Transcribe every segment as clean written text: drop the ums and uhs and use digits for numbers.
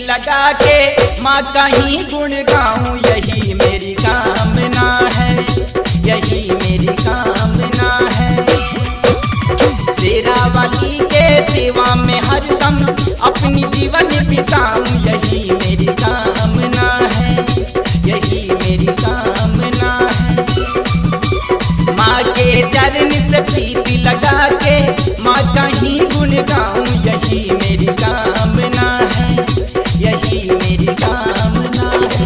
लगा के माँ कहीं गुण गाऊं, यही मेरी कामना है, यही मेरी कामना है। शेरा वाली के सेवा में हरदम अपनी जीवन बिताऊं, यही मेरी कामना है, यही मेरी कामना है। माँ के चरण से प्रीति लगा के माँ कहीं गुण गाऊं, यही मेरी कामना है, यही मेरी कामना है।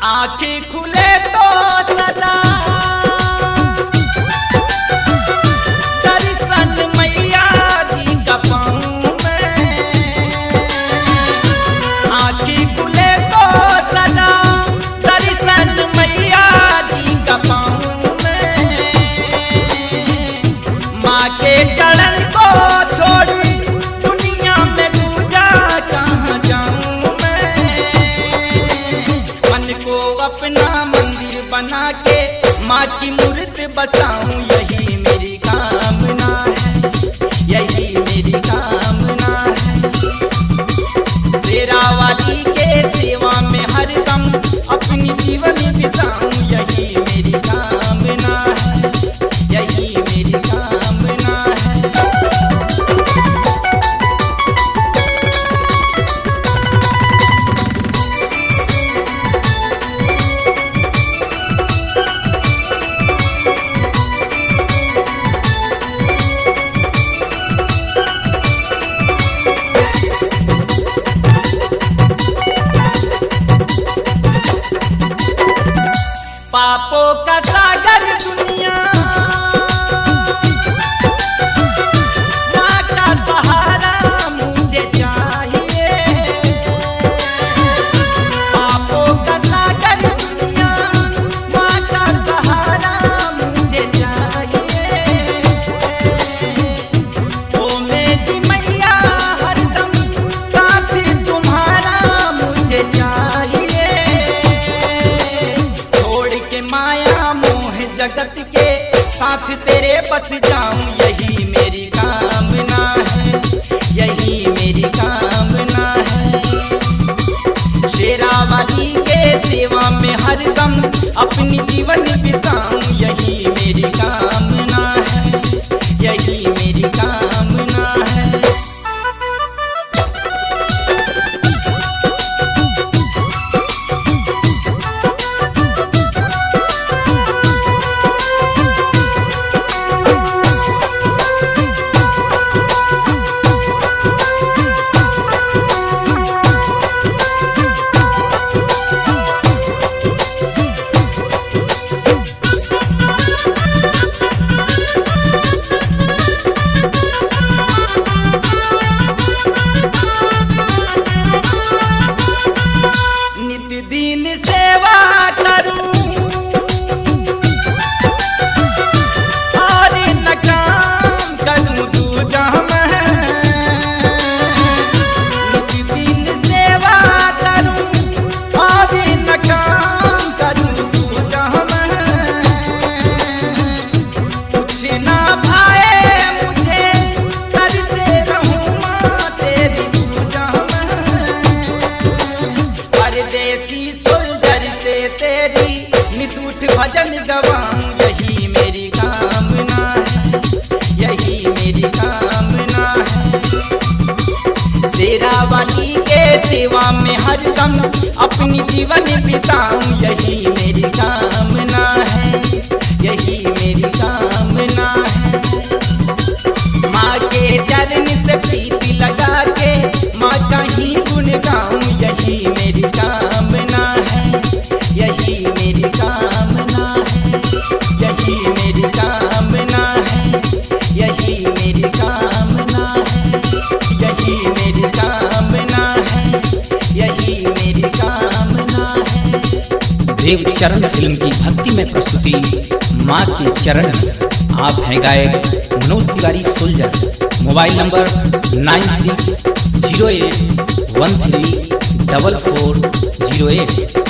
आँखें खुले तो सदा दर्शन मैया जी का पाऊं मैं। आँखें खुले तो सदा दर्शन मैया जी का पाऊं मैं। माँ के चरण को छोड़ी दुनिया में दूजा कहाँ जाऊं मैं। मन को अपना मंदिर बना के माँ की मूर्ति बसाऊं, यही मेरी कामना है, यही मेरी कामना है। शेरा वाली के सेवा में हरदम अपनी जीवन बिताऊं, यही मेरी कामना है, यही मेरी कामना है। पापों का सागर दुनिया माँ का सहारा मुझे चाहिए। पापों का सागर दुनिया माँ का सहारा मुझे चाहिए। ओ मेरी मैया हरदम साथ तुम्हारा मुझे चाहिए। माया मोह जगत के साथ तेरे बस जाऊं, यही मेरी कामना है, यही मेरी कामना है। शेरा वाली के सेवा में हरदम अपनी जीवन बिताऊं, यही मेरी कामना है, यही मेरी कामना है। दिन सेवा करूं और न काम करूं दूजा मैं। दिन सेवा करूं और न काम करूं दूजा मैं। कुछ ना भाए मुझे करते रहूं माँ तेरी पूजा मैं। परदेसी सुलझर से तेरी निसूठ भजन गवाऊं, यही मेरी कामना है, यही मेरी कामना है। शेरा वाली के सेवा में हरदम अपनी जीवन बिताऊं, यही मेरी कामना है, यही मेरी कामना है। माँ के चरण से प्रीति लगा के माँ कहीं गुण गाऊं, यही मेरी कामना है, यही मेरी कामना है, यही मेरी कामना है, देव चरण फिल्म की भक्ति में प्रस्तुति माँ के चरण में। आप हैं गायक मनोज तिवारी सुलझन। Mobile number 9608134408।